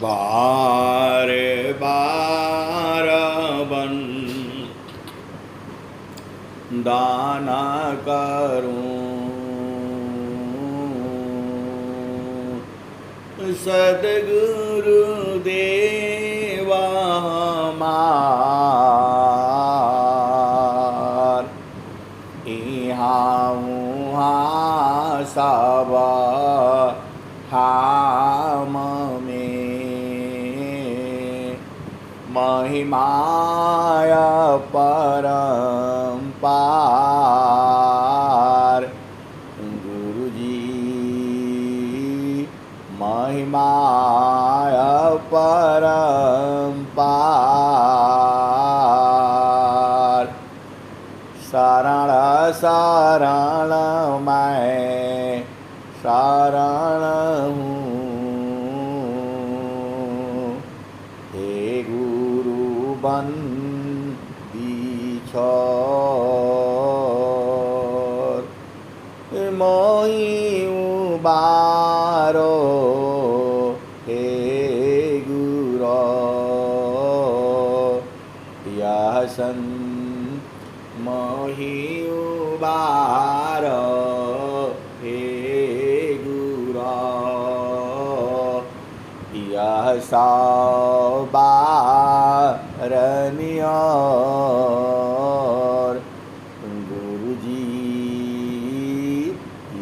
बार बार बन दाना करूं सद्गुरु देवा हमार इहाँ उहाँ सब धाम में महिमाय परम्पार गुरुजी महिमाय परम्पार शरण शरण मैं शरण हूँ हे गुरु बंदी छोर मोहि उबारो हे गुरो यह मोहि उबारो हे गुरो यह सवारनियोर गुरुजी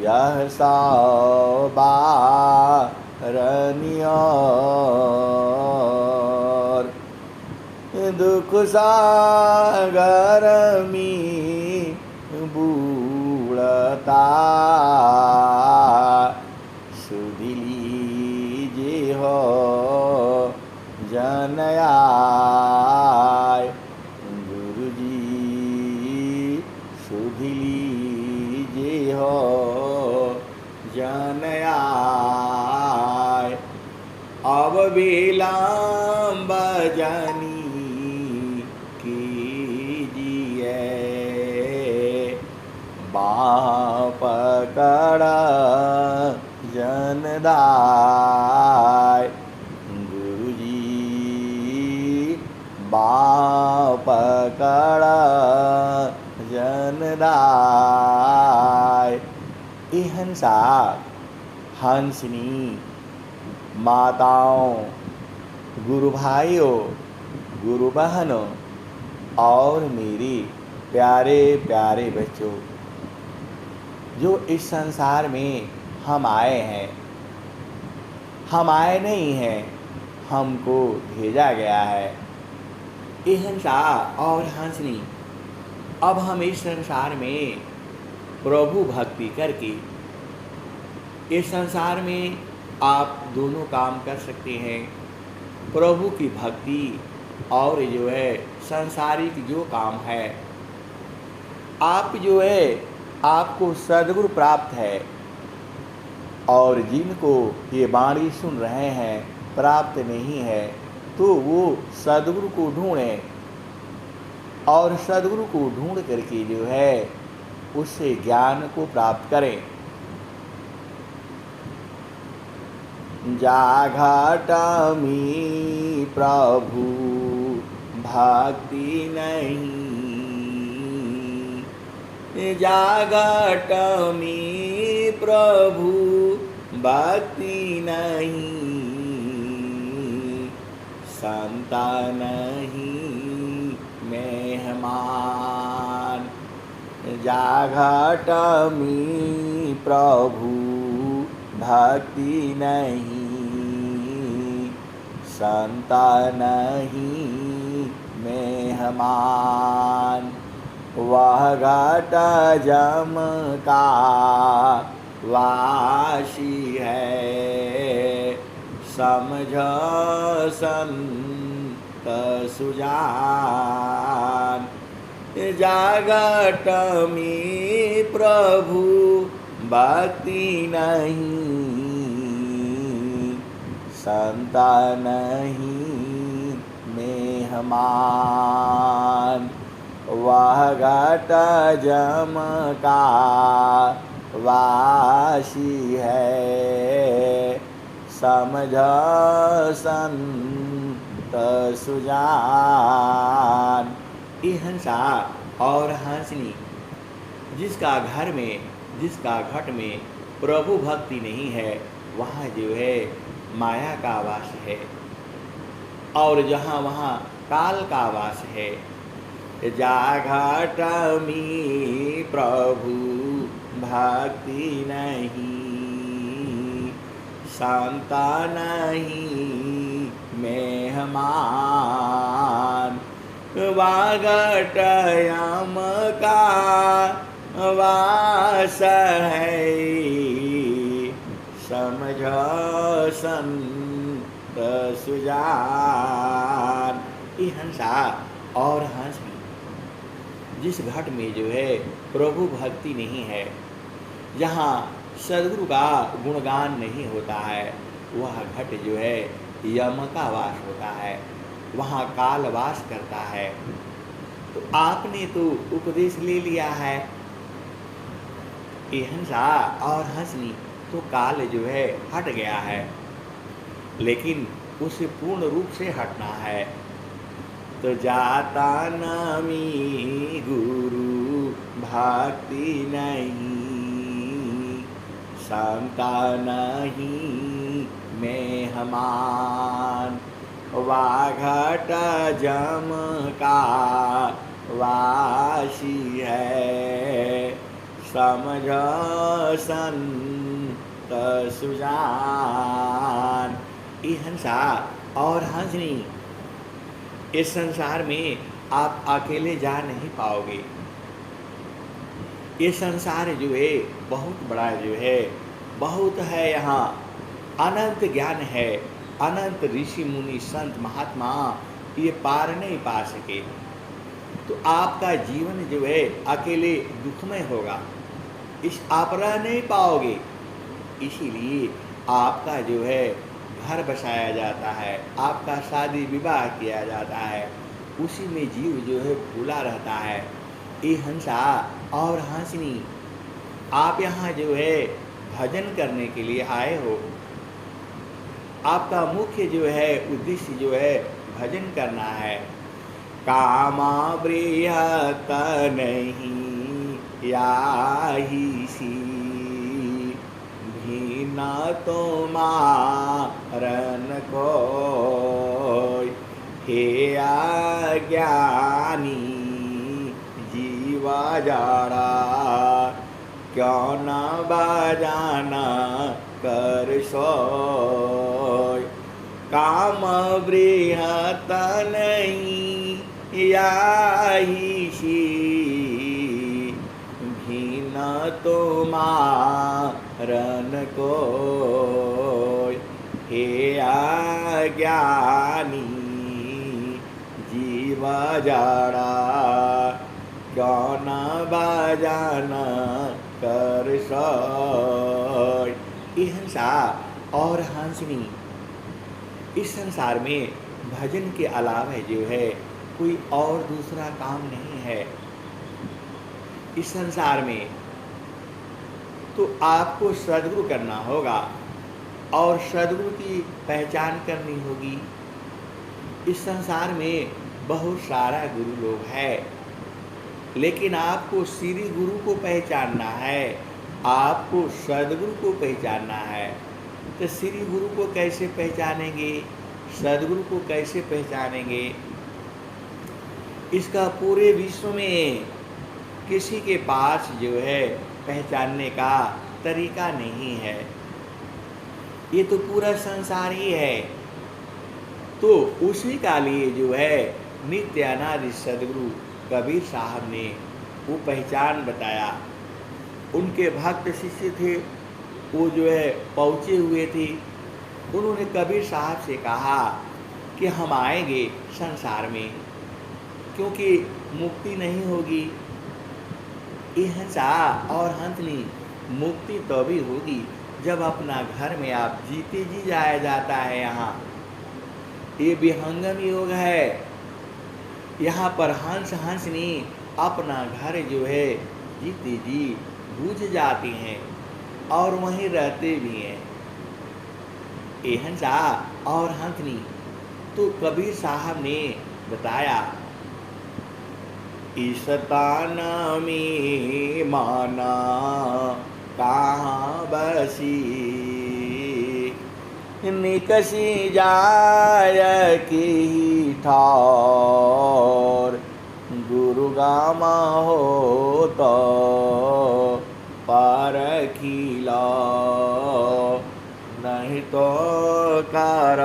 यह सवारनियोर दुख सागर में बूढ़ता सुध लीजिए हो जनयाय गुरुजी सुध लीजिए हो जनयाय अब विलम्ब जानी पकड़ जनदाय गुरुजी पकड़ जनदाय हंसा हंसनी माताओं गुरु भाइयों गुरु बहनों और मेरी प्यारे प्यारे बच्चों जो इस संसार में हम आए हैं हम आए नहीं हैं हमको भेजा गया है ये हंसा और हंसनी अब हम इस संसार में प्रभु भक्ति करके इस संसार में आप दोनों काम कर सकते हैं प्रभु की भक्ति और जो है संसारिक जो काम है आप जो है आपको सद्गुरु प्राप्त है और जिनको ये वाणी सुन रहे हैं प्राप्त नहीं है तो वो सद्गुरु को ढूंढें और सद्गुरु को ढूंढ करके जो है उससे ज्ञान को प्राप्त करें। जाघटमी प्रभु भक्ति नहीं जाघटमी प्रभु भक्ति नहीं संता नहीं मेहमान जाघटमी प्रभु भक्ति नहीं संता नहीं मेहमान वह घट जम का वासी है समझ संत सुजान जागटमी प्रभु भक्ति नहीं संता नहीं मेहमान वह घट जम का वासी है समझ संत सुजान। ये हंसा और हंसनी, जिसका घर में, जिसका घट में प्रभु भक्ति नहीं है, वहाँ जो है माया का वास है, और जहाँ वहाँ काल का वास है। जा घट में प्रभु भक्ति नहीं, शांता नहीं मेहमान। वागट यम का वास है, समझ संत सुजान। ये हंसा और हंसनी, जिस घट में जो है प्रभु भक्ति नहीं है, जहाँ सद्गुरु का गुणगान नहीं होता है, वह घट जो है यम का वास होता है, वहाँ काल वास करता है। तो आपने तो उपदेश ले लिया है, ये हंसा और हंसनी, तो काल जो है हट गया है, लेकिन उसे पूर्ण रूप से हटना है। तो जाता नामी गुरु भक्ति नहीं, शांता नहीं मेहमान। वाघट जम का वासी है, समझ संत सुजान। ये हंसा और हंसनी, इस संसार में आप अकेले जा नहीं पाओगे। ये संसार जो है बहुत बड़ा जो है, बहुत है, यहाँ अनंत ज्ञान है, अनंत ऋषि मुनि संत महात्मा ये पार नहीं पा सके। तो आपका जीवन जो है अकेले दुखमय होगा, इस आप रह नहीं पाओगे। इसीलिए आपका जो है घर बसाया जाता है, आपका शादी विवाह किया जाता है, उसी में जीव जो है भूला रहता है। ये हंसा और हंसनी, आप यहाँ जो है भजन करने के लिए आए हो, आपका मुख्य जो है उद्देश्य जो है भजन करना है। कामा बृहत नहीं याही सी, भीना तो मारन को, हे अज्ञानी जीवा जाड़ा, क्यों न बजाना कर सोय। काम बृहत नहीं याही सी, भीन तो मारन को, हे अज्ञानी जीव जाड़ा, क्यों न बजान कर सोय। ये हंसा और हंसनी, इस संसार में भजन के अलावा जो है कोई और दूसरा काम नहीं है। इस संसार में तो आपको सद्गुरु करना होगा और सद्गुरु की पहचान करनी होगी। इस संसार में बहुत सारा गुरु लोग हैं, लेकिन आपको श्री गुरु को पहचानना है, आपको सद्गुरु को पहचानना है। तो श्री गुरु को कैसे पहचानेंगे, सद्गुरु को कैसे पहचानेंगे? इसका पूरे विश्व में किसी के पास जो है पहचानने का तरीका नहीं है। ये तो पूरा संसार ही है। तो उसी का लिए जो है नित्य अनादि सद्गुरु कबीर साहब ने वो पहचान बताया। उनके भक्त शिष्य थे, वो जो है पहुँचे हुए थे। उन्होंने कबीर साहब से कहा कि हम आएंगे संसार में, क्योंकि मुक्ति नहीं होगी। ये हंसा और हंसनी, मुक्ति तभी होगी जब अपना घर में आप जीते जी जाया जाता है। यहाँ ये विहंगम योग है। यहाँ पर हंस हंसनी अपना घर जो है जीते जी बूझ जाती हैं और वहीं रहते भी हैं। ए हंसा और हंसनी। तो कबीर साहब ने बताया, इस तान में माना कहाँ बसी, निकसी जाय की ठार, गुरु गामा हो तो पारखिला, नहीं तो कर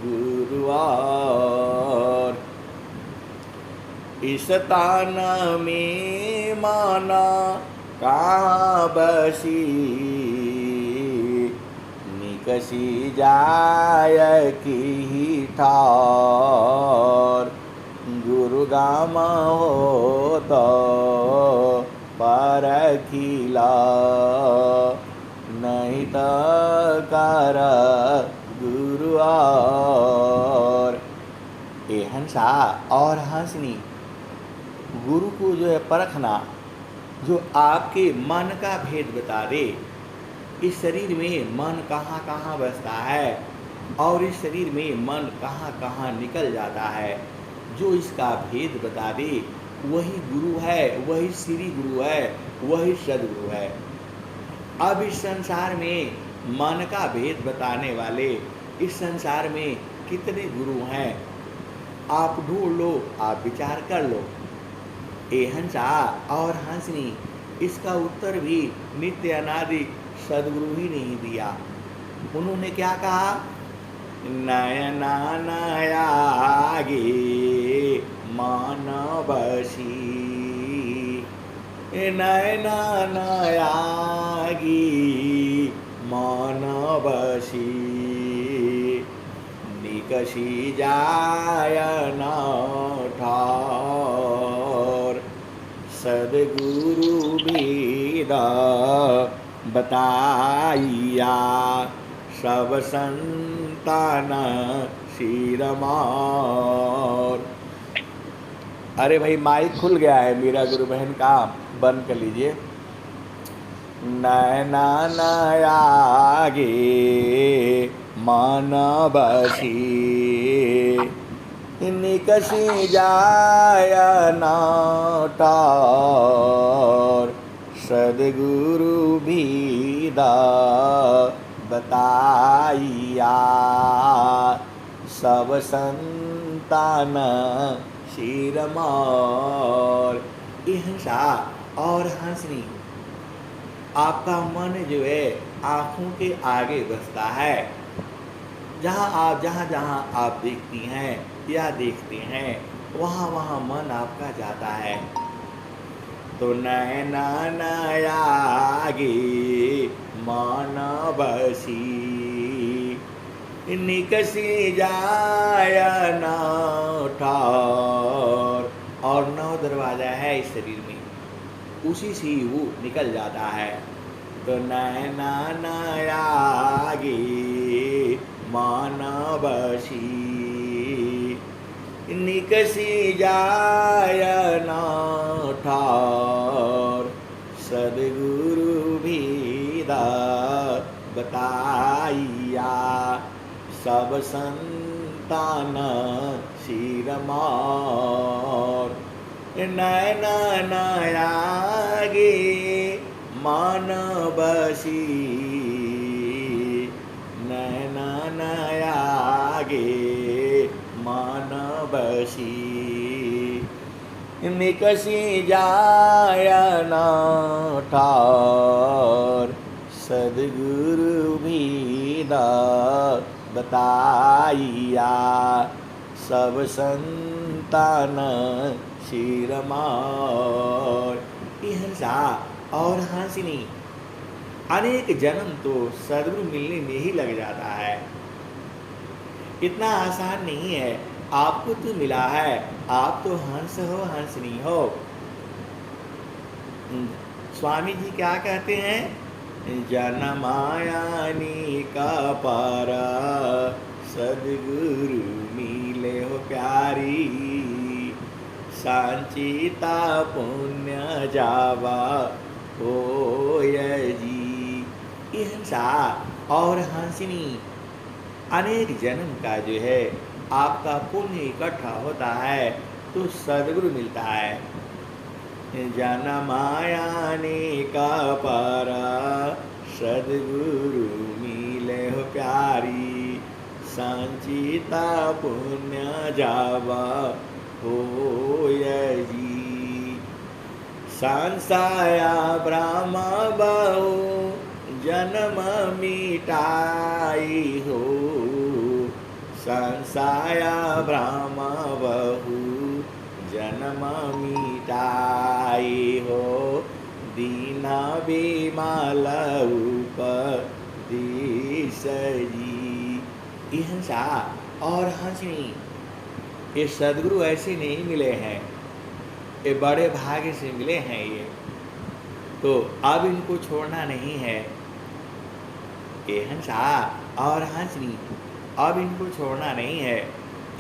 गुरुआर। इस तान में माना कहाँ बसी, निकसी जाय की ठार, गुरु गामा हो तो परखिला, नहीं तो कर गुरुआर। ए हंसा और हंसनी, गुरु को जो है परखना, जो आपके मन का भेद बता दे। इस शरीर में मन कहाँ कहाँ बसता है और इस शरीर में मन कहाँ कहाँ निकल जाता है, जो इसका भेद बता दे वही गुरु है, वही श्री गुरु है, वही सदगुरु है। अब इस संसार में मन का भेद बताने वाले इस संसार में कितने गुरु हैं, आप ढूंढ लो, आप विचार कर लो। ए हंसा और हंसनी, इसका उत्तर भी नित्य अनादि सदगुरु ही नहीं दिया। उन्होंने क्या कहा, नयना नयागे मान बसी, नयना नयागी मान बसी, निकसी जाय न ठार, सदगुरु भेदा बताइया, सब संतान शिरमार। अरे भाई माइक खुल गया है मेरा गुरु बहन का, बंद कर लीजिए। नैना नयागे मान बसी, निकसी जाय न ठार, सदगुरु भेदा बताइया, सब संतान शिरमार। ये हंसा और हंसनी, आपका मन जो है आँखों के आगे बसता है। जहाँ जहाँ आप देखती हैं या देखते हैं वहाँ वहाँ मन आपका जाता है। तो नैना नयागे मान बसी, निकसी जाय न ठार। और 9 दरवाजा है इस शरीर में, उसी से ही वो निकल जाता है। तो नैना नयागे मान बसी, निकसी जाय न ठार, सदगुरु भेदा बताइया, सब संतान शिरमार। नैना नयागे मान बसी, नैना नयागे मान बसी, निकसी जाय न ठार, सदगुरु भेदा बताइया, सब संतान शिरमार। ये हंसा और हंसनी, अनेक जन्म तो सदगुरु मिलने में ही लग जाता है। इतना आसान नहीं है। आपको तो मिला है, आप तो हंस हो, हंसनी हो। स्वामी जी क्या कहते हैं, जनमायानी का पारा, सदगुरु मिले हो प्यारी, सांचिता पुण्य जावा होय जी। ये हंसा और हंसनी, अनेक जन्म का जो है आपका पुण्य इकट्ठा होता है तो सद्गुरु मिलता है। जनमायाने का पारा सद्गुरु मिले हो प्यारी, संचिता पुण्य जावा हो जी। संसाया ब्रह्म बहु जन्म मिटाई हो, संसाया ब्रह्म बहु जन्म मिटाई हो, दीना बिमल उपदेश जी। ये हंसा और हंसनी, ये सद्गुरु ऐसे नहीं मिले हैं, ये बड़े भाग्य से मिले हैं ये, तो अब इनको छोड़ना नहीं है। ये हंसा और हंसनी, अब इनको छोड़ना नहीं है,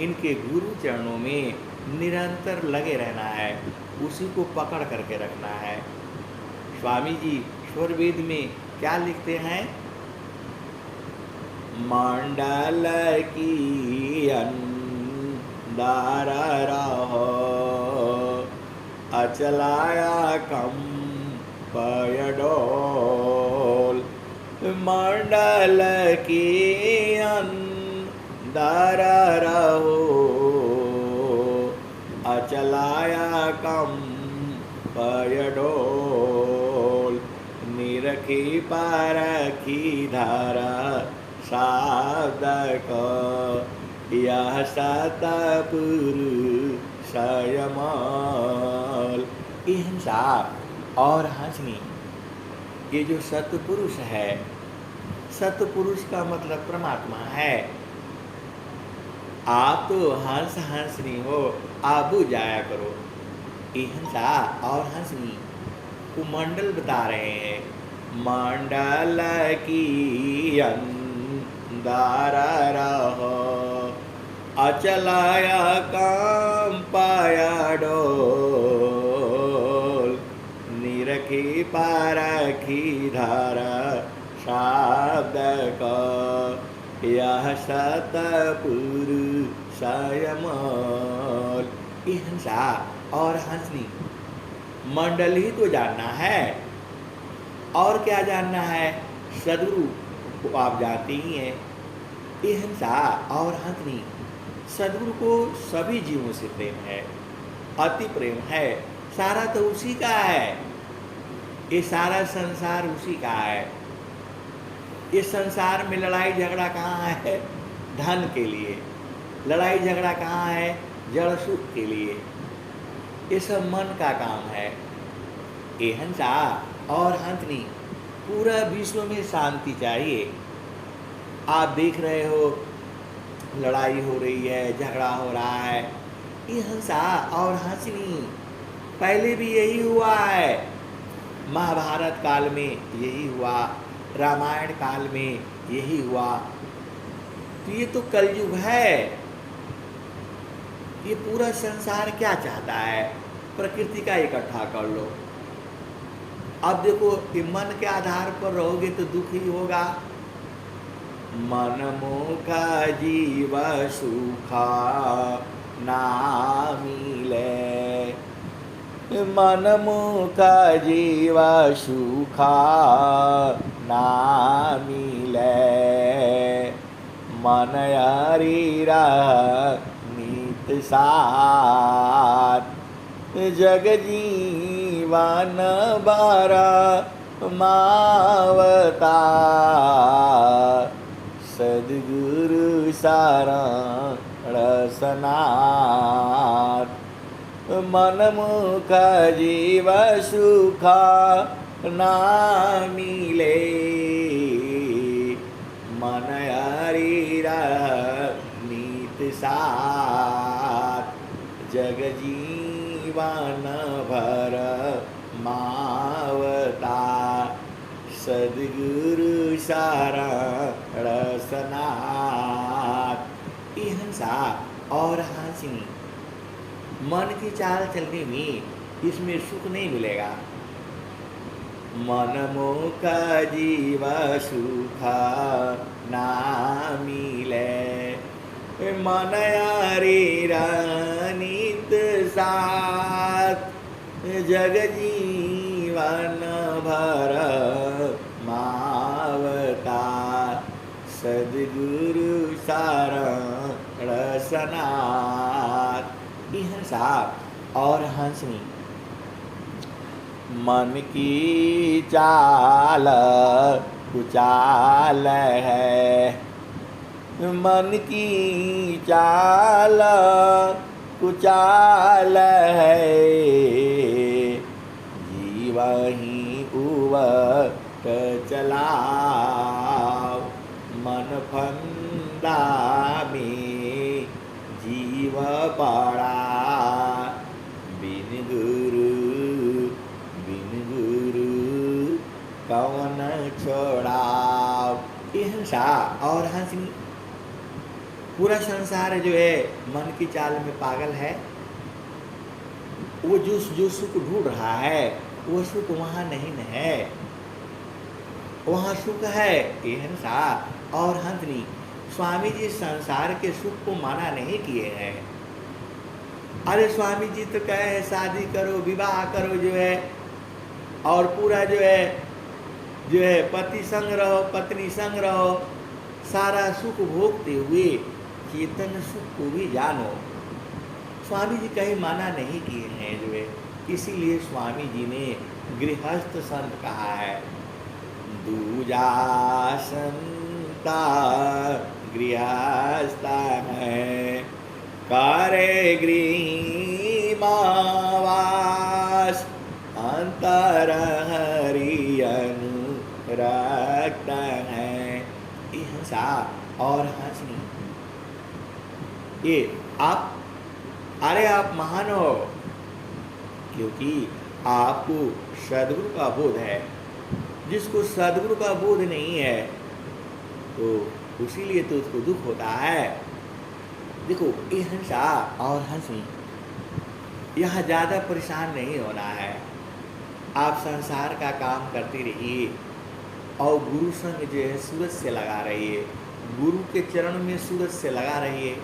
इनके गुरु चरणों में निरंतर लगे रहना है, उसी को पकड़ करके रखना है। स्वामी जी स्वर वेद में क्या लिखते हैं? मंडल की अंदर रहो, अचलाया कम पयडोल। मंडल की अंदर रहो, अचलाया कम पयडोल। निरखी परखी धारा साधक, यह सतपुरुषयमाल। ये हंसा और हंसनी, ये जो सतपुरुष है, सतपुरुष का मतलब परमात्मा है। आप तो हंस हंसनी हो, आप बुझ जाया करो। ये हंसा और हंसनी को मंडल बता रहे हैं। मंडल की अंदर रहो, अचलाया काम पाया डोल। निरखी पारखी धारा शब्द का, यह सतपुरुषयमाल। ये हंसा और हंसनी, मंडल ही तो जानना है, और क्या जानना है? सद्गुरु को आप जानते ही हैं। ये हंसा और हंसनी, सद्गुरु को सभी जीवों से प्रेम है, अति प्रेम है, सारा तो उसी का है, ये सारा संसार उसी का है। इस संसार में लड़ाई झगड़ा कहाँ है? धन के लिए। लड़ाई झगड़ा कहाँ है? जड़ सुख के लिए। ये सब मन का काम है। ये हंसा और हंसनी, पूरा विश्व में शांति चाहिए। आप देख रहे हो लड़ाई हो रही है, झगड़ा हो रहा है, ये हंसा और हंसनी पहले भी यही हुआ है। महाभारत काल में यही हुआ, रामायण काल में यही हुआ। तो ये तो कलयुग है। ये पूरा संसार क्या चाहता है? प्रकृति का इकट्ठा कर लो। अब देखो, कि मन के आधार पर रहोगे तो दुख ही होगा। मन मुखा जीव सुखा ना मिले, मन मुखा जीव सुखा ना मिले। मन हरीरा नित साथ, जग जीवन बारा मावता। सद्गुरु सारण सनाथ, मन मुख जीव सुखा ना मिले। मन हरीरा नित साथ, जग जीवन भर मावता। सद्गुरु सारण सनाथ। ये हंसा और हंसनी, मन की चाल चलने में इसमें सुख नहीं मिलेगा। मन मुख जीव सुख ना मिले। मन हरि नित साथ जग जीवन भर मावता। सद्गुरु शरण सनाथ। यह साथ और हंसनी मन की चाल कुचाल है। मन की चाल कुचाल है। जीवही उवट चला मन फंदा में जीव पड़ा। बिन गुरु कौन छोड़ाओ। हिंसा और हंसनी पूरा संसार जो है मन की चाल में पागल है। वो जो सुख ढूंढ रहा है वो सुख वहाँ नहीं है, वहाँ सुख है। ये हिंसा और हंसनी स्वामी जी संसार के सुख को माना नहीं किए हैं। अरे स्वामी जी तो कहे हैं शादी करो विवाह करो जो है, और पूरा जो है पति संग रहो पत्नी संग रहो, सारा सुख भोगते हुए चेतन सुख को भी जानो। स्वामी जी कहीं माना नहीं किए हैं जो है, इसीलिए स्वामी जी ने गृहस्थ संत कहा है। दूजा संता गृहस्थ है करे गृह मावास अंतर हरि अनुरक्त है। हिंसा और हंसनी ये आप महान हो क्योंकि आपको सद्गुरु का बोध है। जिसको सद्गुरु का बोध नहीं है तो उसीलिए तो उसको दुख होता है। देखो ये हिंसा और हंसी यहाँ ज़्यादा परेशान नहीं होना है। आप संसार का काम करते रहिए और गुरु संग जो है सूरज से लगा रहिए, गुरु के चरण में सूरज से लगा रहिए।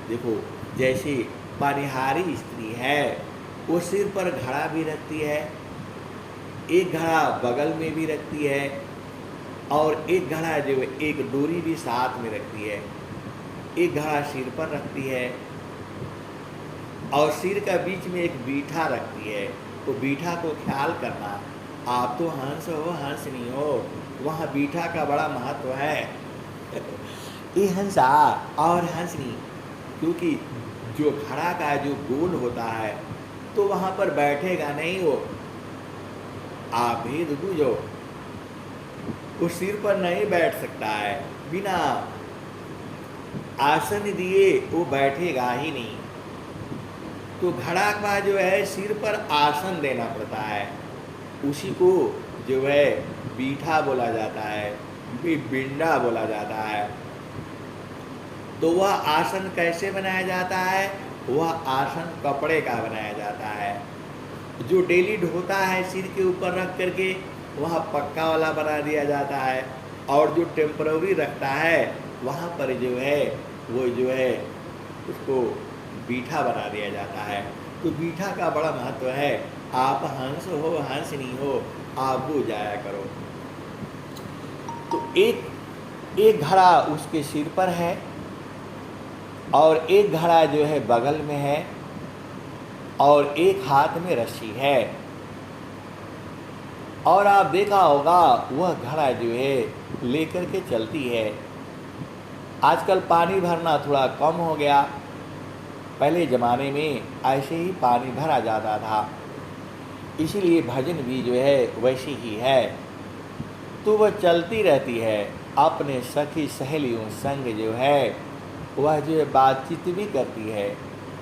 देखो जैसे पानिहारी स्त्री है वो सिर पर घड़ा भी रखती है, एक घड़ा बगल में भी रखती है और एक घड़ा जो है एक डोरी भी साथ में रखती है। एक घड़ा सिर पर रखती है और सिर का बीच में एक बीठा रखती है। तो बीठा को ख्याल करना। आप तो हंस हो हंस नहीं हो, वहाँ बीठा का बड़ा महत्व है। ये हंसा और हंसनी क्योंकि जो घड़ा का जो गोल होता है तो वहाँ पर बैठेगा नहीं वो। आप भेद बूझो, वो सिर पर नहीं बैठ सकता है, बिना आसन दिए वो बैठेगा ही नहीं। तो घड़ा का जो है सिर पर आसन देना पड़ता है, उसी को जो है बीठा बोला जाता है, बिंडा बोला जाता है। तो वह आसन कैसे बनाया जाता है? वह आसन कपड़े का बनाया जाता है। जो डेली ढोता है सिर के ऊपर रख करके वह पक्का वाला बना दिया जाता है, और जो टेम्पररी रखता है वहाँ पर जो है वो जो है उसको बीठा बना दिया जाता है। तो बीठा का बड़ा महत्व है। आप हंस हो हंस नहीं हो, आप वो जाया करो। तो एक घड़ा उसके सिर पर है और एक घड़ा जो है बगल में है और एक हाथ में रस्सी है। और आप देखा होगा वह घड़ा जो है लेकर के चलती है। आजकल पानी भरना थोड़ा कम हो गया, पहले ज़माने में ऐसे ही पानी भरा जाता था, इसीलिए भजन भी जो है वैसी ही है। तो वह चलती रहती है, अपने सखी सहेलियों संग जो है वह जो है बातचीत भी करती है,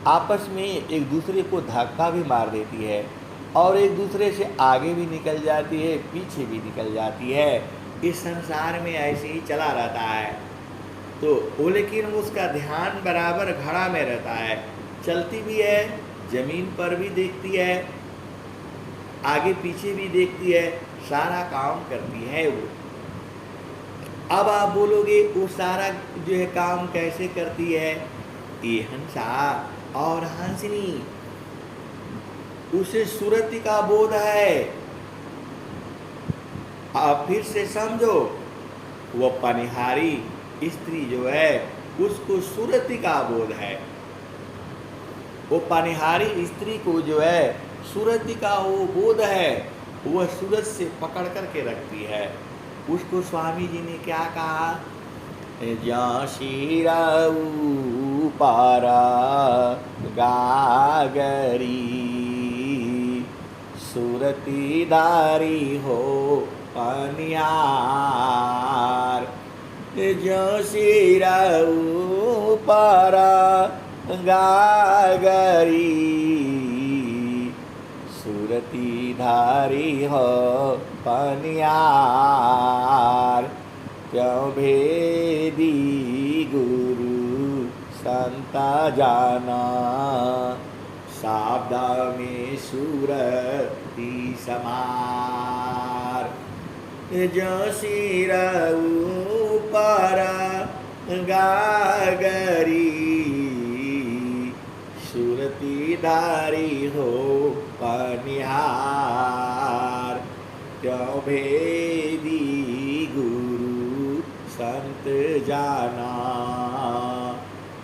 आपस में एक दूसरे को धक्का भी मार देती है और एक दूसरे से आगे भी निकल जाती है, पीछे भी निकल जाती है। इस संसार में ऐसे ही चला रहता है। तो वो लेकिन उसका ध्यान बराबर घड़ा में रहता है, चलती भी है, जमीन पर भी देखती है आगे पीछे भी देखती है, सारा काम करती है वो। अब आप बोलोगे वो सारा जो है काम कैसे करती है? ये हंसा और हंसनी, उसे सुरति का बोध है। आप फिर से समझो, वो पनिहारी स्त्री जो है उसको सुरति का बोध है। वो पनिहारी स्त्री को जो है सुरति का वो बोध है, वह सूरज से पकड़ करके रखती है। उसको स्वामी जी ने क्या कहा? ज्या शिराऊ पारा गागरी, सुरती दारी हो पनिहार। ज्या शिराऊ पारा गागरी, सुरती धारी हो पनिहार। क्यों भेदी गुरु संता जाना, साबदा में सुरती समार। जो सिरऊ पारा गागरी, सुरती धारी हो पनिहार। क्यों भेदी गुरु संत जाना,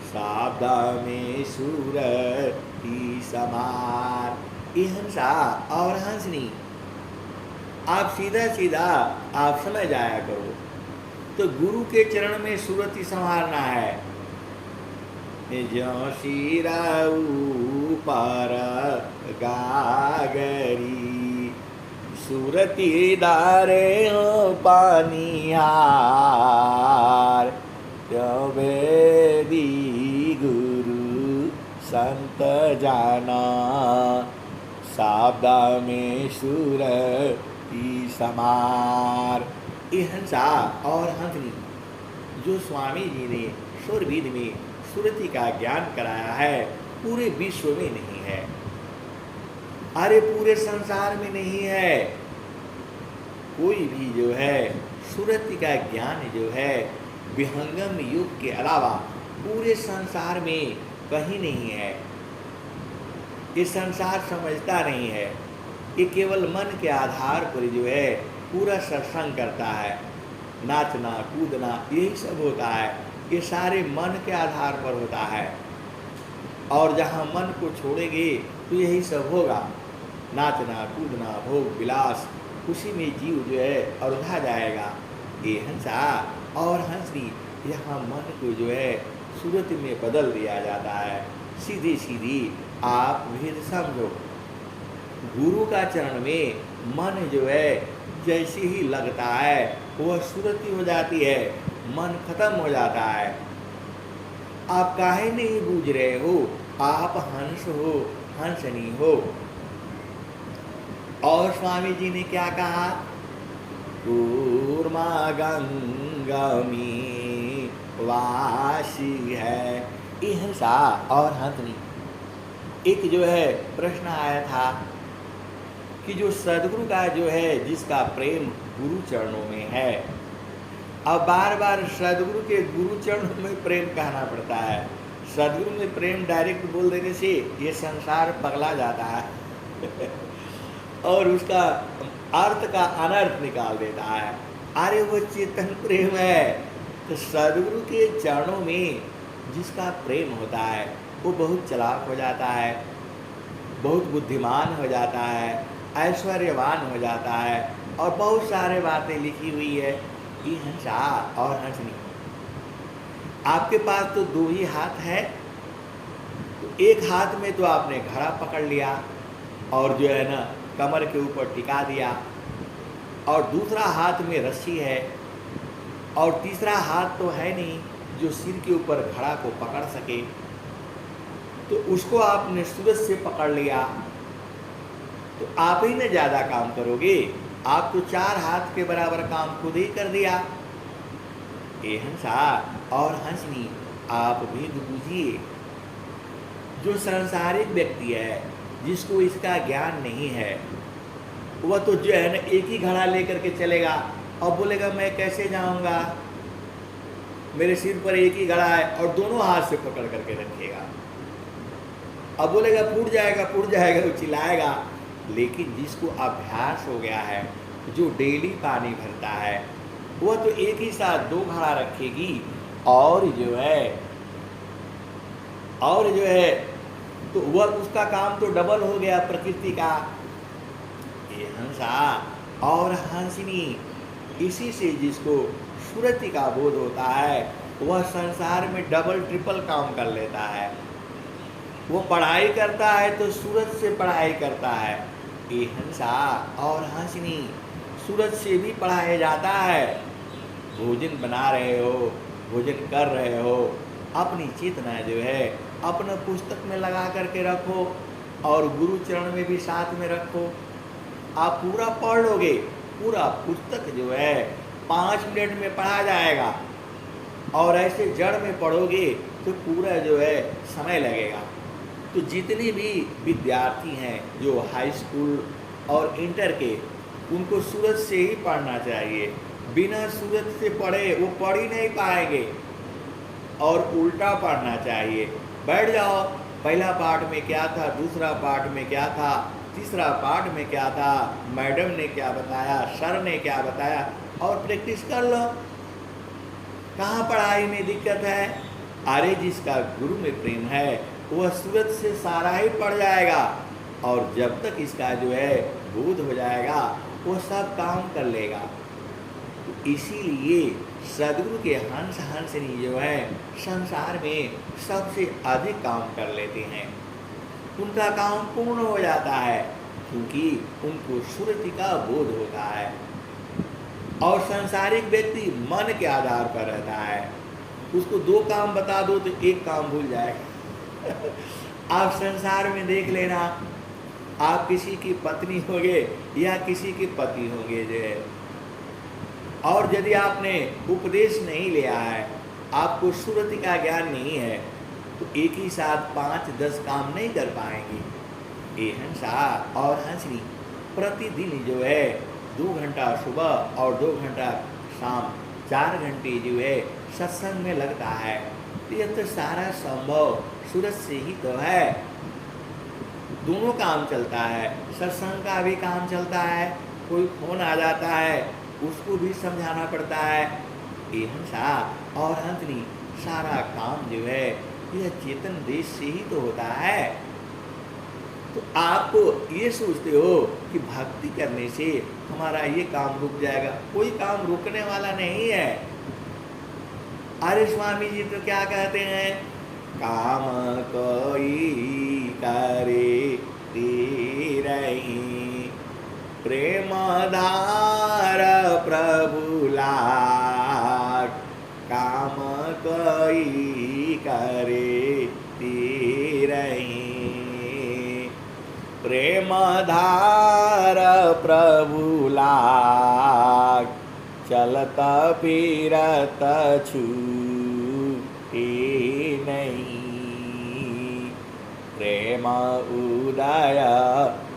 साबदा में सुरती समार। ये हंसा और हंसनी, आप सीधा सीधा आप समझ जाया करो। तो गुरु के चरण में सुरति संवारना है। ज्यों शिराऊ पार गागरी, सुरति दारे हो पानिहार। त्यों भेदी गुरु संत जाना, साबदा में सुरति समार। ये हंसा और हंसनी जो स्वामी जी ने सुरवीर में सुरति का ज्ञान कराया है, पूरे विश्व में नहीं है। अरे पूरे संसार में नहीं है। कोई भी जो है सुरति का ज्ञान जो है विहंगम युग के अलावा पूरे संसार में कहीं नहीं है। ये संसार समझता नहीं है। ये केवल मन के आधार पर जो है पूरा सत्संग करता है, नाचना कूदना यही सब होता है। ये सारे मन के आधार पर होता है। और जहाँ मन को छोड़ेंगे तो यही सब होगा, नाचना कूदना भोग विलास, उसी में जीव जो है अरुधा जाएगा। ये हंसा और हंसनी, यहाँ मन को जो है सूरत में बदल दिया जाता है। सीधी सीधी आप भेद समझो। गुरु का चरण में मन जो है जैसे ही लगता है वह सुरति हो जाती है, मन खत्म हो जाता है। आप काहे नहीं बूझ रहे हो? आप हंस हो, हंसनी हो। और स्वामी जी ने क्या कहा? कूर्मा गंगा में वासी है। ये हंसा और हंसनी। एक जो है प्रश्न आया था कि जो सदगुरु का जो है जिसका प्रेम गुरु चरणों में है, अब बार बार सदगुरु के गुरु चरणों में प्रेम कहना पड़ता है। सदगुरु में प्रेम डायरेक्ट बोल देने से ये संसार पगला जाता है और उसका अर्थ का अनर्थ निकाल देता है। अरे वो चेतन प्रेम है। तो सदगुरु के चरणों में जिसका प्रेम होता है वो बहुत चालाक हो जाता है, बहुत बुद्धिमान हो जाता है, ऐश्वर्यवान हो जाता है और बहुत सारे बातें लिखी हुई है। ये हंसा और हंसनी। आपके पास तो दो ही हाथ है, तो एक हाथ में तो आपने घड़ा पकड़ लिया और जो है ना कमर के ऊपर टिका दिया, और दूसरा हाथ में रस्सी है, और तीसरा हाथ तो है नहीं जो सिर के ऊपर घड़ा को पकड़ सके। तो उसको आपने सूरज से पकड़ लिया तो आप ही ने ज़्यादा काम करोगे। आप तो चार हाथ के बराबर काम खुद ही कर दिया। ये हंसा और हंसनी, आप भेद बूझिए। जो सांसारिक व्यक्ति है जिसको इसका ज्ञान नहीं है, वह तो जो है ना एक ही घड़ा लेकर के चलेगा और बोलेगा मैं कैसे जाऊंगा, मेरे सिर पर एक ही घड़ा है, और दोनों हाथ से पकड़ करके रखेगा। अब बोलेगा फूट जाएगा वो चिल्लाएगा। लेकिन जिसको अभ्यास हो गया है, जो डेली पानी भरता है, वह तो एक ही साथ दो घड़ा रखेगी और जो है तो वह उसका काम तो डबल हो गया प्रकृति का। ये हंसा और हंसनी, इसी से जिसको सुरति का बोध होता है वह संसार में डबल ट्रिपल काम कर लेता है। वो पढ़ाई करता है तो सूरज से पढ़ाई करता है। ये हंसा और हंसनी, सूरज से भी पढ़ाया जाता है। भोजन बना रहे हो, भोजन कर रहे हो, अपनी चेतना जो है अपना पुस्तक में लगा करके रखो और गुरु चरण में भी साथ में रखो। आप पूरा पढ़ लोगे, पूरा पुस्तक जो है 5 मिनट में पढ़ा जाएगा, और ऐसे जड़ में पढ़ोगे तो पूरा जो है समय लगेगा। तो जितने भी विद्यार्थी हैं जो हाई स्कूल और इंटर के, उनको सूरज से ही पढ़ना चाहिए। बिना सूरज से पढ़े वो पढ़ ही नहीं पाएंगे, और उल्टा पढ़ना चाहिए। बैठ जाओ, पहला पार्ट में क्या था, दूसरा पार्ट में क्या था, तीसरा पार्ट में क्या था, मैडम ने क्या बताया, सर ने क्या बताया, और प्रैक्टिस कर लो। कहाँ पढ़ाई में दिक्कत है? अरे जिसका गुरु में प्रेम है वह सूरज से सारा ही पढ़ जाएगा, और जब तक इसका जो है बोध हो जाएगा वो सब काम कर लेगा। तो इसीलिए सदगुरु के हंस हंसनी जो है संसार में सबसे अधिक काम कर लेते हैं। उनका काम पूर्ण हो जाता है क्योंकि उनको सुरति का बोध होता है। और सांसारिक व्यक्ति मन के आधार पर रहता है। उसको 2 काम बता दो तो एक काम भूल जाएगा। आप संसार में देख लेना, आप किसी की पत्नी होंगे या किसी के पति होंगे जो है, और यदि आपने उपदेश नहीं लिया है, आपको सुरति का ज्ञान नहीं है, तो एक ही साथ 5-10 काम नहीं कर पाएंगे। ये हंसा और हंसनी प्रतिदिन जो है 2 घंटा सुबह और 2 घंटा शाम, 4 घंटे जो है सत्संग में लगता है। तो यह तो सारा संभव सूरज से ही तो है। दोनों काम चलता है, सत्संग का भी काम चलता है, कोई फोन आ जाता है उसको भी समझाना पड़ता है। ये हंसा और हंसनी सारा काम जो है यह चेतन देश से ही तो होता है। तो आपको ये सोचते हो कि भक्ति करने से हमारा ये काम रुक जाएगा, कोई काम रुकने वाला नहीं है। अरे स्वामी जी तो क्या कहते हैं, काम कोई करे तेरही, प्रेम धार प्रभु लाग, काम कोई करे तेरही, प्रेम धार प्रभु लाग, चलता फिरत छूटे नहीं, प्रेम उदय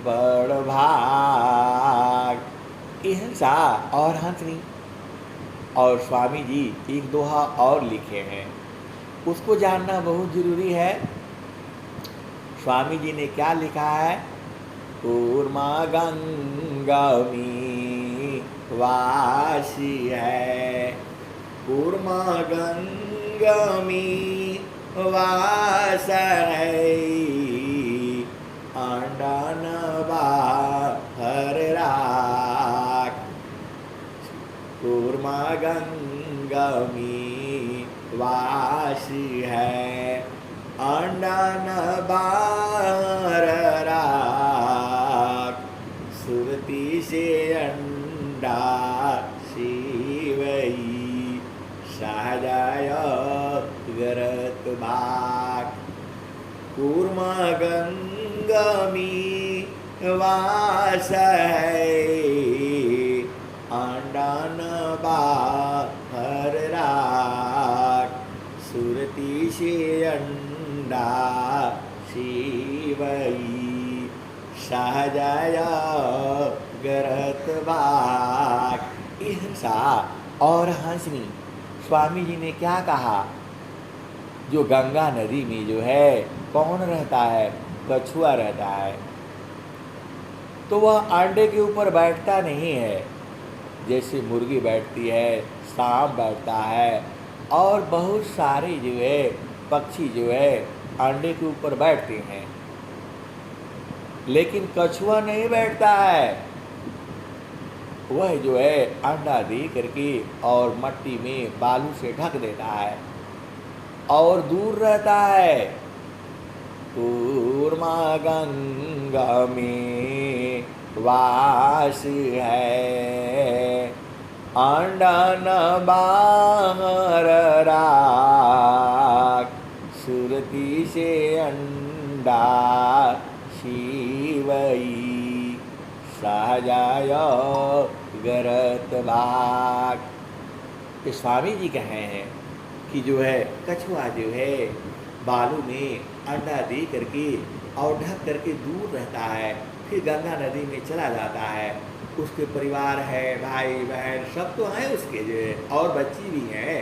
बड़ भाग। हिंसा और हंसनी। और स्वामी जी एक दोहा और लिखे हैं, उसको जानना बहुत जरूरी है। स्वामी जी ने क्या लिखा है, कूर्मा गंगा में वासी है, कूर्मा गंगा में वास है, अंडन बाहर राख, कूर्मा गंगा में वासी है, अंडन बाहर राख, सुरती से अंडा शिवई, सहजाय गरत भाग, कूर्मा गंगा में वास है, अंडन बाहर राख, सुरती से अंडा शिवई, सहजाय गरत बाग। ये हंसा और हंसनी, स्वामी जी ने क्या कहा, जो गंगा नदी में जो है कौन रहता है, कछुआ रहता है। तो वह अंडे के ऊपर बैठता नहीं है, जैसे मुर्गी बैठती है, सांप बैठता है और बहुत सारे जो है पक्षी जो है अंडे के ऊपर बैठते हैं, लेकिन कछुआ नहीं बैठता है। वह जो है अंडा दे करके और मट्टी में बालू से ढक देता है और दूर रहता है। कूर्मा गंगा में वास है, अंडा न बाहर राख, सुरती से अंडा शिवई, सहजाय गरत बाग। तो स्वामी जी कहे हैं कि जो है कछुआ जो है बालू में अंडा दे करके और ढक करके दूर रहता है, फिर गंगा नदी में चला जाता है। उसके परिवार है, भाई बहन सब तो हैं उसके जो है, और बच्ची भी हैं,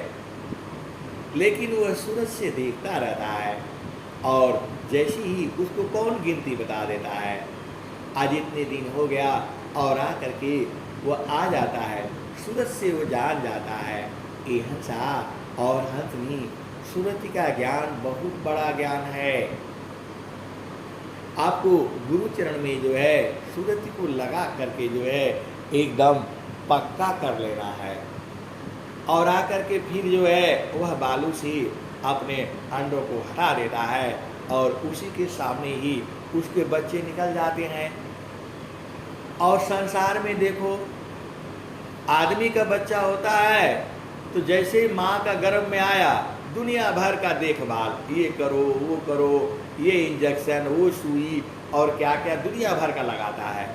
लेकिन वह सूरज से देखता रहता है और जैसे ही उसको कौन गिनती बता देता है, आज इतने दिन हो गया, और आ करके वह आ जाता है, सूरज से वो जान जाता है। ये हंसा और हंसनी, सूरज का ज्ञान बहुत बड़ा ज्ञान है। आपको गुरु चरण में जो है सूरज को लगा करके जो है एकदम पक्का कर लेना है, और आकर के फिर जो है वह बालू से अपने अंडों को हटा देता है और उसी के सामने ही उसके बच्चे निकल जाते हैं। और संसार में देखो, आदमी का बच्चा होता है तो जैसे ही माँ का गर्भ में आया, दुनिया भर का देखभाल, ये करो वो करो, ये इंजेक्शन वो सुई और क्या क्या दुनिया भर का लगाता है।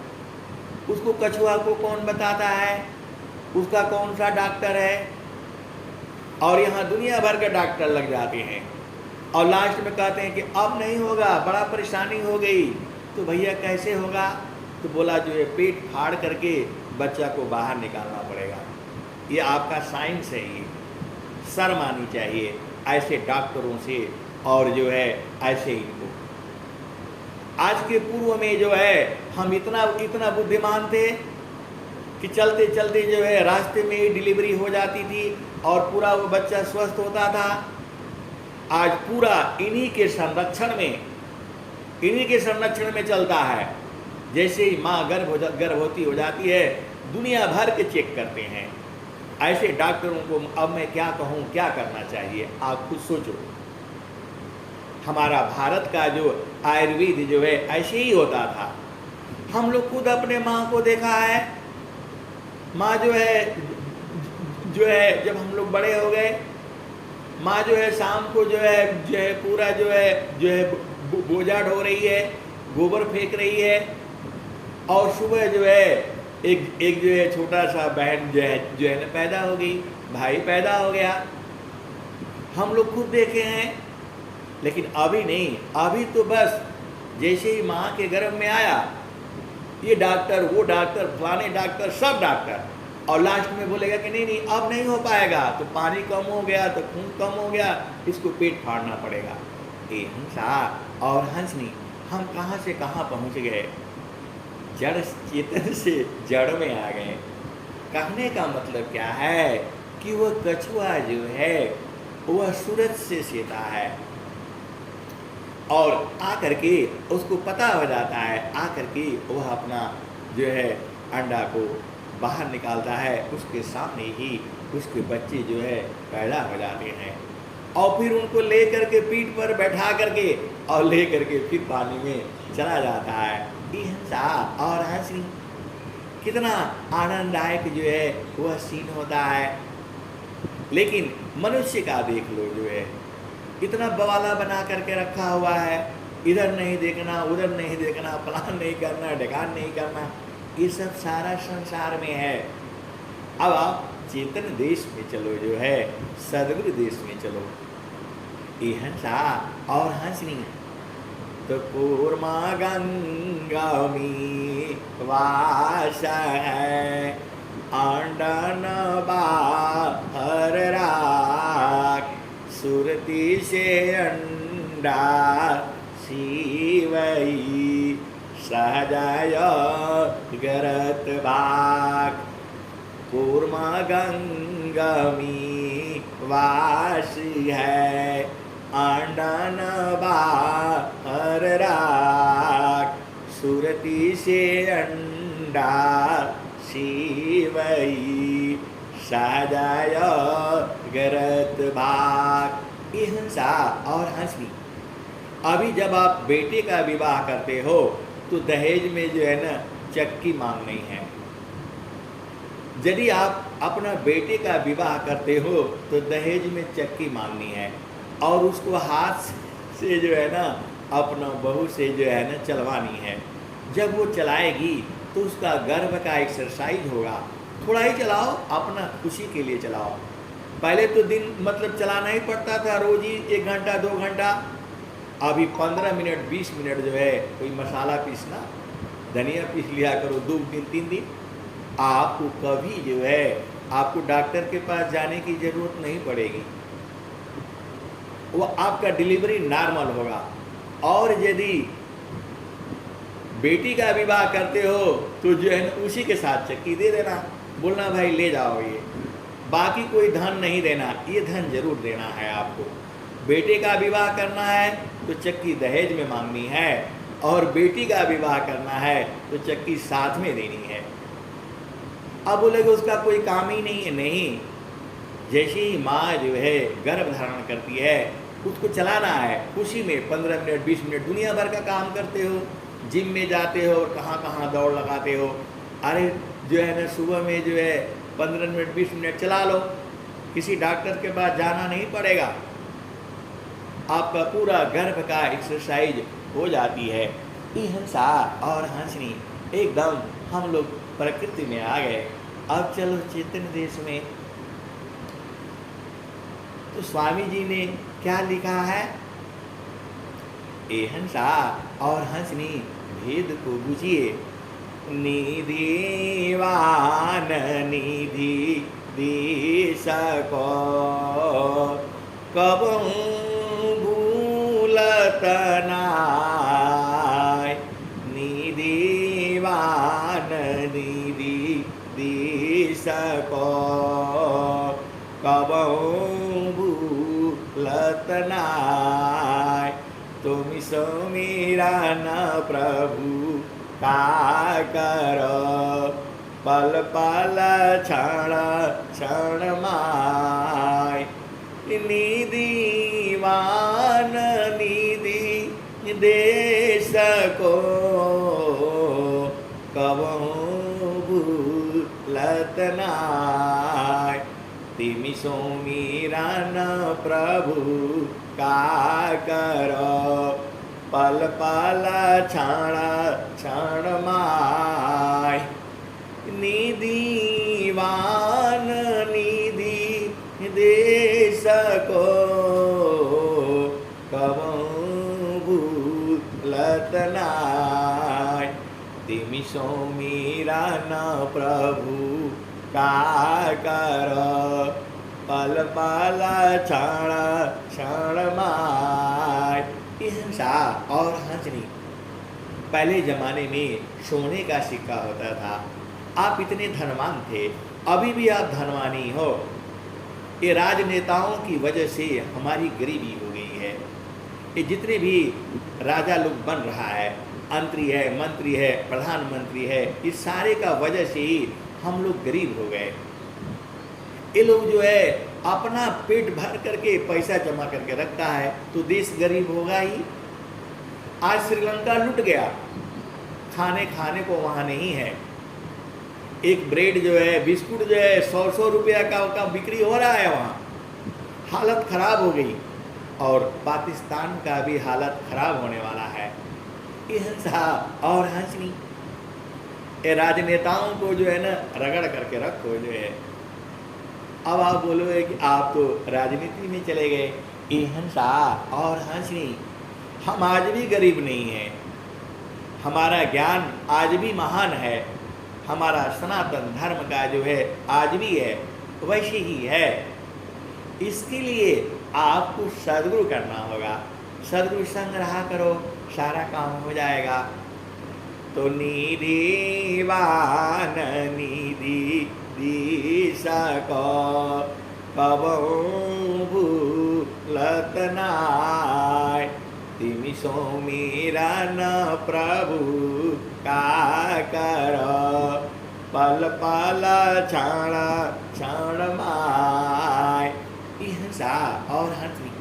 उसको कछुआ को कौन बताता है, उसका कौन सा डॉक्टर है, और यहाँ दुनिया भर के डॉक्टर लग जाते हैं और लास्ट में कहते हैं कि अब नहीं होगा, बड़ा परेशानी हो गई। तो भैया कैसे होगा, तो बोला जो है पेट फाड़ करके बच्चा को बाहर निकालना पड़ेगा। ये आपका साइंस है, ये शर्म आनी चाहिए ऐसे डॉक्टरों से, और जो है ऐसे इनको। आज के पूर्व में जो है हम इतना बुद्धिमान थे कि चलते चलते जो है रास्ते में ही डिलीवरी हो जाती थी और पूरा वो बच्चा स्वस्थ होता था। आज पूरा इन्हीं के संरक्षण में चलता है। जैसे ही माँ गर्भवती हो जाती है, दुनिया भर के चेक करते हैं। ऐसे डॉक्टरों को अब मैं क्या कहूँ, क्या करना चाहिए, आप खुद सोचो। हमारा भारत का जो आयुर्वेद जो है ऐसे ही होता था। हम लोग खुद अपने माँ को देखा है। माँ जो है जब हम लोग बड़े हो गए, माँ जो है शाम को जो है पूरा जो है बोझा ढो रही है, गोबर फेंक रही है, और सुबह जो है एक जो है छोटा सा बहन जो है ना पैदा हो गई, भाई पैदा हो गया। हम लोग खुद देखे हैं, लेकिन अभी नहीं। अभी तो बस जैसे ही माँ के गर्भ में आया, ये डॉक्टर वो डॉक्टर फलाने डॉक्टर सब डॉक्टर, और लास्ट में बोलेगा कि नहीं अब नहीं हो पाएगा, तो पानी कम हो गया, तो खून कम हो गया, इसको पेट फाड़ना पड़ेगा। ये हंसा और हंसनी, हम कहाँ से कहाँ पहुँच गए, जड़ चेतन से जड़ में आ गए। कहने का मतलब क्या है कि वह कछुआ जो है वह सूरज से सेता है, और आकर के उसको पता हो जाता है, आकर के वह अपना जो है अंडा को बाहर निकालता है। उसके सामने ही उसके बच्चे जो है पैदा हो जाते हैं, और फिर उनको ले करके पीठ पर बैठा करके और ले करके फिर पानी में चला जाता है। हंसा और हंसी, कितना आनंददायक जो है वह सीन होता है। लेकिन मनुष्य का देख लो, जो है इतना बवाला बना करके रखा हुआ है, इधर नहीं देखना उधर नहीं देखना, प्लान नहीं करना, ढकान नहीं करना, ये सब सारा संसार में है। अब आप चेतन देश में चलो, जो है सदगुरु देश में चलो। ये हंसा और हंसनी, तो कूर्मा गंगा में वास है, आंडन बाहर राख, सुरती से अंडा शिवई, सहजाय गरत भाग। कूर्मा गंगा में वास है, आंडन बाहर राख, सुरती से अंडा शिवई, सहजाय गरत भाग। ये हंसा और हंसनी। अभी जब आप बेटे का विवाह करते हो तो दहेज में जो है ना चक्की मांगनी है। यदि आप अपना बेटे का विवाह करते हो तो दहेज में चक्की मांगनी है और उसको हाथ से जो है ना अपना बहू से जो है ना चलवानी है। जब वो चलाएगी तो उसका गर्भ का एक्सरसाइज होगा। थोड़ा ही चलाओ, अपना खुशी के लिए चलाओ। पहले तो दिन मतलब चलाना ही पड़ता था, रोज ही 1 घंटा 2 घंटा। अभी 15 मिनट 20 मिनट जो है कोई मसाला पीसना, धनिया पीस लिया करो 2 दिन 3 दिन। आपको कभी जो है आपको डॉक्टर के पास जाने की ज़रूरत नहीं पड़ेगी, वो आपका डिलीवरी नॉर्मल होगा। और यदि बेटी का विवाह करते हो तो जो है ना उसी के साथ चक्की दे देना, बोलना भाई ले जाओ ये, बाकी कोई धन नहीं देना, ये धन जरूर देना है आपको। बेटे का विवाह करना है तो चक्की दहेज में मांगनी है, और बेटी का विवाह करना है तो चक्की साथ में देनी है। अब बोलेगे उसका कोई काम ही नहीं है। नहीं, जैसे ही माँ जो है गर्भ धारण करती है उसको चलाना है। खुशी में 15 मिनट 20 मिनट दुनिया भर का काम करते हो, जिम में जाते हो और कहाँ कहाँ दौड़ लगाते हो। अरे जो है ना सुबह में जो है 15 मिनट 20 मिनट चला लो, किसी डॉक्टर के पास जाना नहीं पड़ेगा, आपका पूरा गर्भ का एक्सरसाइज हो जाती है। ये हंसा और हंसनी, एकदम हम लोग प्रकृति में आ गए। अब चलो चेतन देश में। तो स्वामी जी ने क्या लिखा है? ए हंसा और हंसनी भेद को बुझिए, निधिवान निधि देश को कबहू भूलत नाय, निधिवान निधि देश को कबहू भूलत नाय। तुम सो मेरा न प्रभु का करो, पल पल क्षण क्षण माय। निधिवान निधि देश को कबहू भूलत नाय। तिमि सो मेरा न प्रभु का करो, पल पल क्षण क्षण माय। निधिवान निधि देश को कबहू भूलत नाय। तिमि सो मेरा न प्रभु का करो, पल पल क्षण क्षण माय। हंसा और हंसनी। पहले जमाने में सोने का सिक्का होता था। आप इतने धनवान थे, अभी भी आप धनवान ही हो। ये राजनेताओं की वजह से हमारी गरीबी हो गई है। ये जितने भी राजा लोग बन रहा है, मंत्री है, मंत्री है, प्रधानमंत्री है, इस सारे का वजह से ही हम लोग गरीब हो गए। ये लोग जो है अपना पेट भर करके पैसा जमा करके रखता है तो देश गरीब होगा ही। आज श्रीलंका लुट गया, खाने को वहाँ नहीं है। एक ब्रेड जो है, बिस्कुट जो है 100 रुपया का बिक्री हो रहा है वहाँ। हालत खराब हो गई। और पाकिस्तान का भी हालत खराब होने वाला है। ये हंसा और हंसनी। ये राजनेताओं को जो है ना रगड़ करके रखो जो है। अब आप बोलोगे कि आप तो राजनीति में चले गए। ये हंसा और हंसनी। हम आज भी गरीब नहीं हैं, हमारा ज्ञान आज भी महान है, हमारा सनातन धर्म का जो है आज भी है, वैसे ही है। इसके लिए आपको सद्गुरु करना होगा। सद्गुरु संग रहा करो, सारा काम हो जाएगा। तो निधि वान निधि दिशको कबहु भूलत नाय, तिमी सौमीरन प्रभु का कर, पल पल क्षण क्षण माय। हिंसा और हंसी।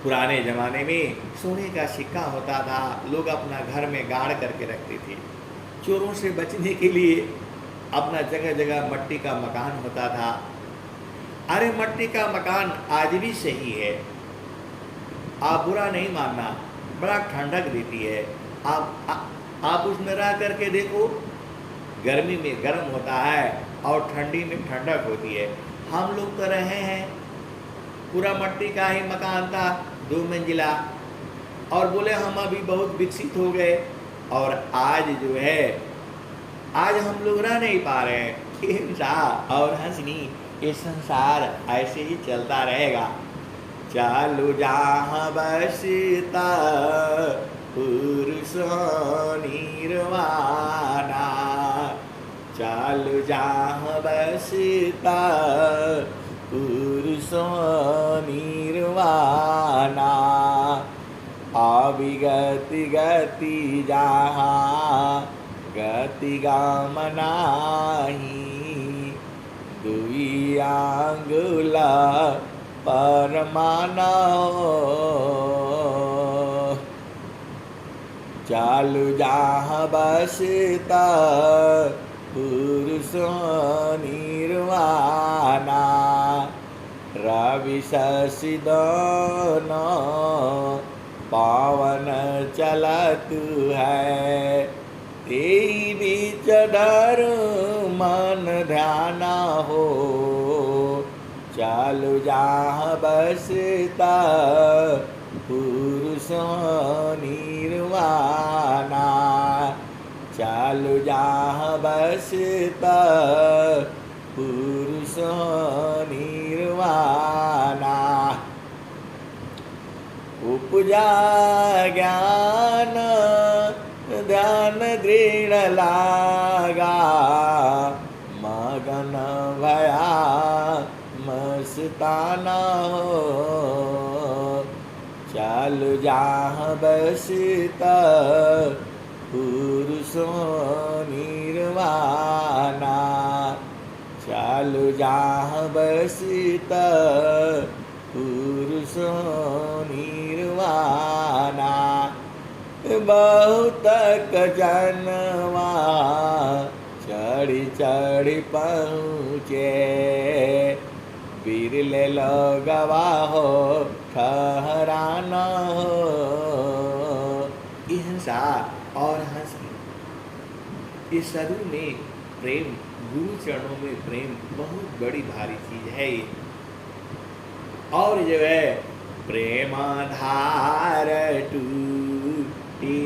पुराने ज़माने में सोने का सिक्का होता था, लोग अपना घर में गाड़ करके रखते थे। चोरों से बचने के लिए अपना जगह जगह मट्टी का मकान होता था। अरे मट्टी का मकान आज भी सही है, आप बुरा नहीं मानना, बड़ा ठंडक देती है। आप उसमें रह करके देखो, गर्मी में गर्म होता है और ठंडी में ठंडक होती है। हम लोग तो रहे हैं, पूरा मट्टी का ही मकान था, 2 मंजिला, और बोले हम अभी बहुत विकसित हो गए, और आज जो है आज हम लोग रह नहीं पा रहे हैं। हिंसा और हंसनी, ये संसार ऐसे ही चलता रहेगा। चालू जहाँ बसता पुरुष निर्वाणा, चालू जहाँ बसता पुरुष निर्वाणा, अविगति गति जहाँ गति गमनाही, दुई आंगुला परमाना। चालू जहाँ बसता पुरुष निर्वाणा, रवि शशि दोनों पावन चलत है, तेई बीच डर मन ध्यान हो। चालू जहाँ बसता पुरुष निर्वाणा, चालू जहाँ बसता पुरुष निर्वाणा, उपजा ज्ञान ध्यान दृढ़ लागा, मगन भया मस्ताना हो। चालू जहाँ बसता पुरुष निर्वाणा, चालू जहाँ बसता पुरुष निर्वाणा, बहुत जनवा चढ़ी चढ़ी पहुँचे, बिरले लगवा हो ठहराना हो। हिंसा और हंसी, इस सदगुरु में प्रेम, गुरु चरणों में प्रेम बहुत बड़ी भारी चीज है ये। और जो है प्रेम धार टूटी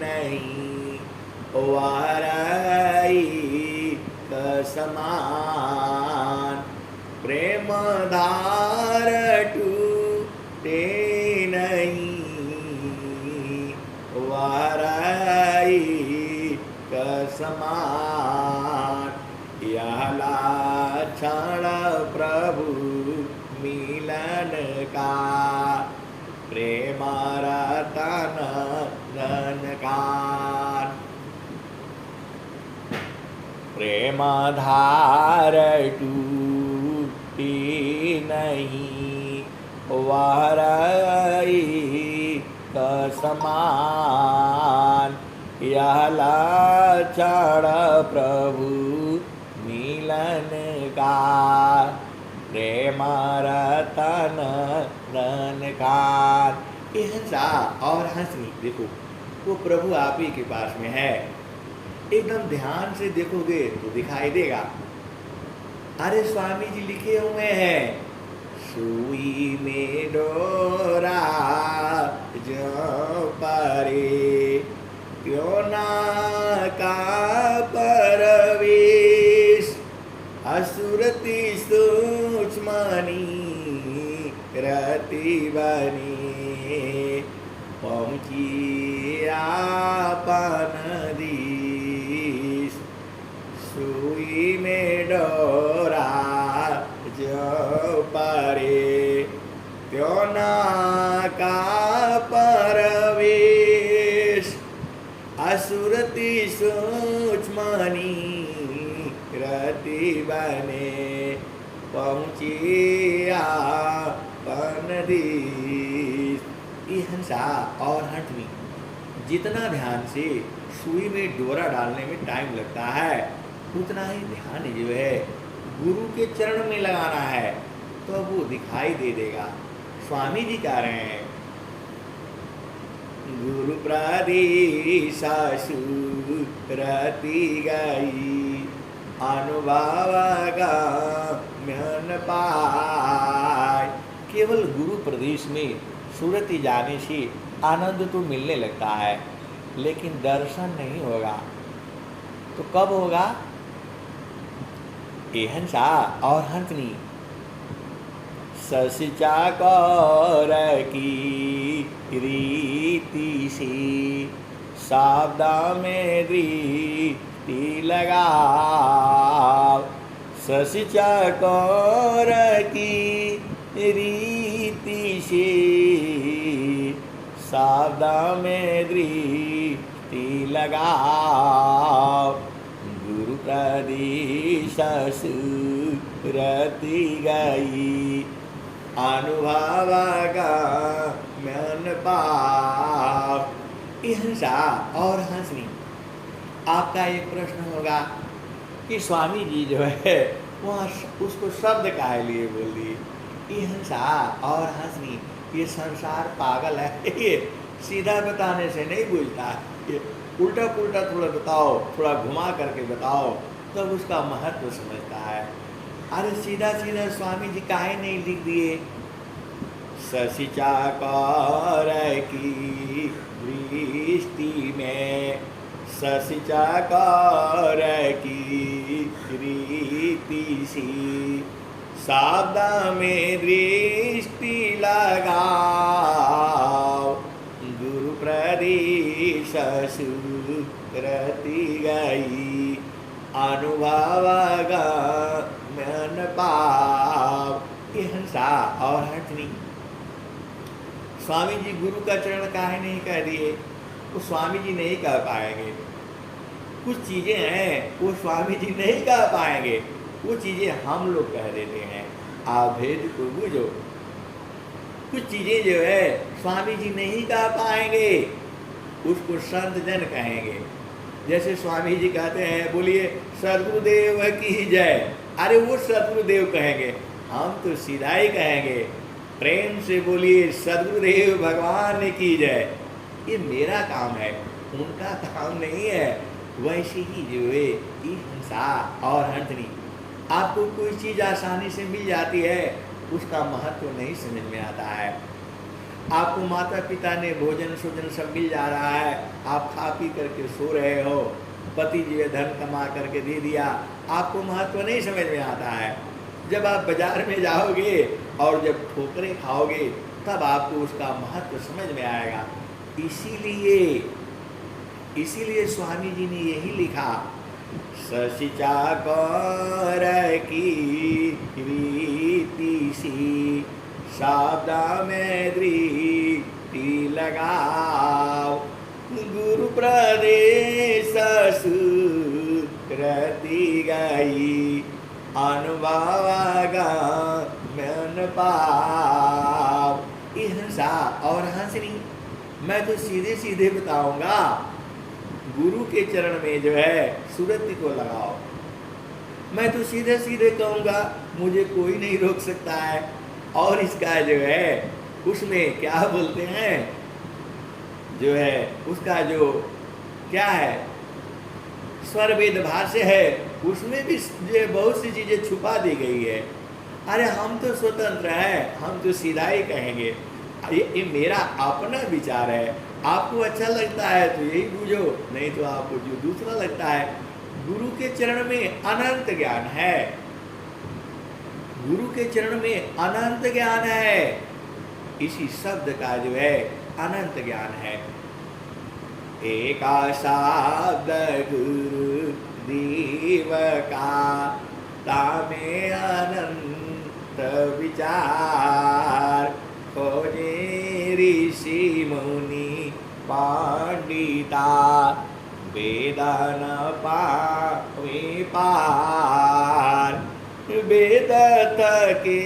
नहीं, वाराई का समान, प्रेम धार टूटे नहीं, वाराई का समान। यह लाछन प्रभु मिलन का, प्रेम रतन धनकार, प्रेम धार टूटी नहीं, वाराई का समान। यह लाछन प्रभु मिलन का, प्रेम रतन धनकार। हिंसा और हंसनी, देखो वो प्रभु आप ही के पास में है, एकदम ध्यान से देखोगे तो दिखाई देगा। अरे स्वामी जी लिखे हुए हैं, सुई में डोरा बनी पहुँची आपन दीस सुई में डोरा जो पारे त्यों ना का परवेश असुरति सूक्ष्मनी रति बने पहुँची आपन दीस। ये हंसा और हंसनी जितना ध्यान से सुई में डोरा डालने में टाइम लगता है उतना ही ध्यान जो है गुरु के चरण में लगाना है तो वो दिखाई दे देगा। स्वामी जी कह रहे हैं गुरु प्रदिशा सुरति गई अनुभव गम्यन पाय। केवल गुरु प्रदेश में सुरति जाने से आनंद तो मिलने लगता है लेकिन दर्शन नहीं होगा। तो कब होगा? ए हंसा और हंसनी ससिचा कौर की रीति से सावदा में दृष्टि लगा। ससिचा कौर की रीति से सावदा में दृष्टि लगा। गुरु प्रदेश सुरति गई अनुभव गम्यन पाव। हंसा और हंसनी आपका एक प्रश्न होगा कि स्वामी जी जो है वहाँ उसको शब्द काहे लिए बोल दिए। हंसा और हंसनी ये संसार पागल है, ये सीधा बताने से नहीं बुझता, ये उल्टा पुल्टा थोड़ा बताओ, थोड़ा घुमा करके बताओ तब उसका महत्व समझता है। अरे सीधा सीधा स्वामी जी काहे नहीं लिख दिए ससिचा कौर की दृष्टि में ससिचा कौर की रीति सी सावदा में दृष्टि लगाओ। गुरु प्रदेश सुरति गई अनुभव गम्यन पाव। ये हंसा और हंसनी स्वामी जी गुरु का चरण काहे नहीं कह दिए? वो स्वामी जी नहीं कह पाएंगे। कुछ चीज़ें हैं वो स्वामी जी नहीं कह पाएंगे, वो चीज़ें हम लोग कह देते हैं। आप भेद को बुझो। कुछ चीज़ें जो है स्वामी जी नहीं कह पाएंगे उसको संत जन कहेंगे। जैसे स्वामी जी कहते हैं बोलिए सदगुरुदेव की जय, अरे वो सदगुरुदेव कहेंगे, हम तो सीधा ही कहेंगे प्रेम से बोलिए सदगुरुदेव भगवान की जय। ये मेरा काम है, उनका काम नहीं है। वैसे ही जो है ये हंसा और हंसनी आपको कोई चीज़ आसानी से मिल जाती है उसका महत्व नहीं समझ में आता है। आपको माता पिता ने भोजन सोजन सब मिल जा रहा है, आप खा पी करके सो रहे हो, पति जी ने धन कमा करके दे दिया, आपको महत्व नहीं समझ में आता है। जब आप बाजार में जाओगे और जब ठोकरें खाओगे तब आपको उसका महत्व समझ में आएगा। इसीलिए स्वामी जी ने यही लिखा ससिचा कौर की रीति सी सावदा में दृष्टि लगाओ। गुरु प्रदेश सुरति गई अनुभव गम्यन पाव। ये हंसा और हंसनी मैं तो सीधे सीधे बताऊंगा गुरु के चरण में जो है सुरति को लगाओ। मैं तो सीधे सीधे कहूँगा, मुझे कोई नहीं रोक सकता है। और इसका जो है उसमें क्या बोलते हैं जो है उसका जो क्या है स्वर वेद भाष्य है उसमें भी जो बहुत सी चीज़ें छुपा दी गई है। अरे हम तो स्वतंत्र हैं, हम तो सीधा ही कहेंगे। ये मेरा अपना विचार है, आपको अच्छा लगता है तो यही बूझो, नहीं तो आपको जो दूसरा लगता है। गुरु के चरण में अनंत ज्ञान है, गुरु के चरण में अनंत ज्ञान है। इसी शब्द का जो है अनंत ज्ञान है। एका शब्द गुरु देव का, तामे अनंत विचार, खोजे ऋषि मुनि पंडिता, वेद न पावे पार। वेद थके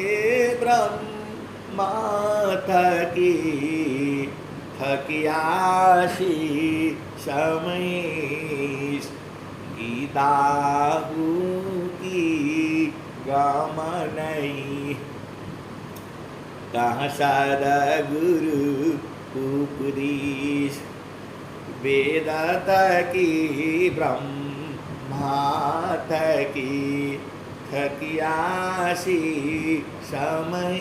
ब्रह्म थकी, थकियासी समय, गीता की गमनई। कहाँ सद्गुरु उपदेश, वेद थकी ब्रह्मा थकी, थकियासी समय,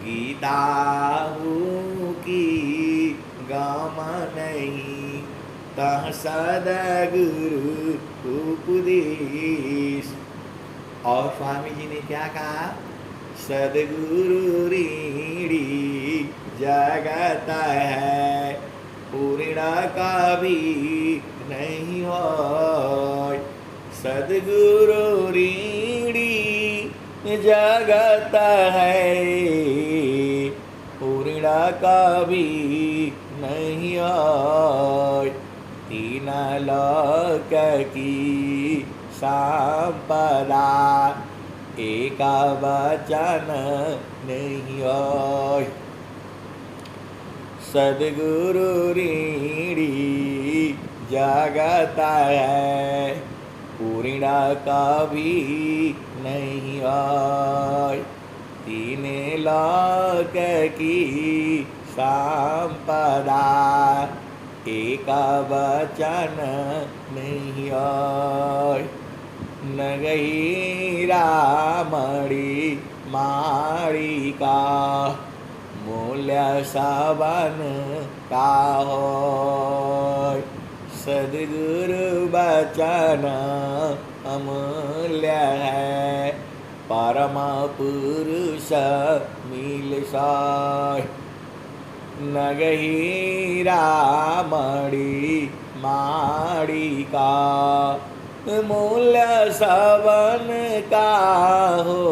गीता की गमनई। तह सद्गुरु उपदेश। और स्वामी जी ने क्या कहा? सद्गुरु ऋणी जगत है, पूर्ण कभी नहीं हो। सद्गुरु ऋणी जगत है, पूर्ण कभी नहीं हो। तीन लोक की संपदा, एक वचन नहीं हो। सद्गुरु ऋणी जगत है, पूर्ण कभी नहीं हो। तीन लोक की संपदा, एक वचन नहीं हो। नगही रामड़ी माड़ी का, मूल्य सबन का हो। सद्गुरु वचन अमूल्य है, परम पुरुष मिल साय। नगही रामड़ी माड़ी का, मूल्य सबन का हो।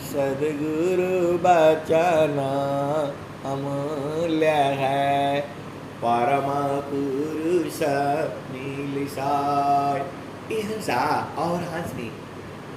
सद्गुरु वचन अमूल्य है, परम पुरुष मिल साय। हिंसा और हंसनी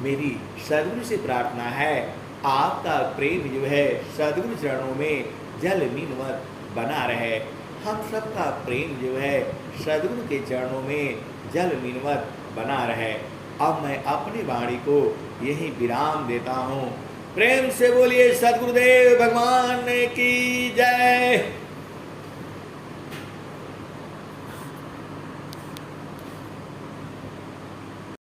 मेरी सद्गुरु से प्रार्थना है, आपका प्रेम जो है सद्गुरु चरणों में जल मीनवत बना रहे। हम सबका प्रेम जो है सद्गुरु के चरणों में जल मीनवत बना रहे। अब मैं अपनी वाणी को यही विराम देता हूँ। प्रेम से बोलिए सद्गुरुदेव भगवान की जय।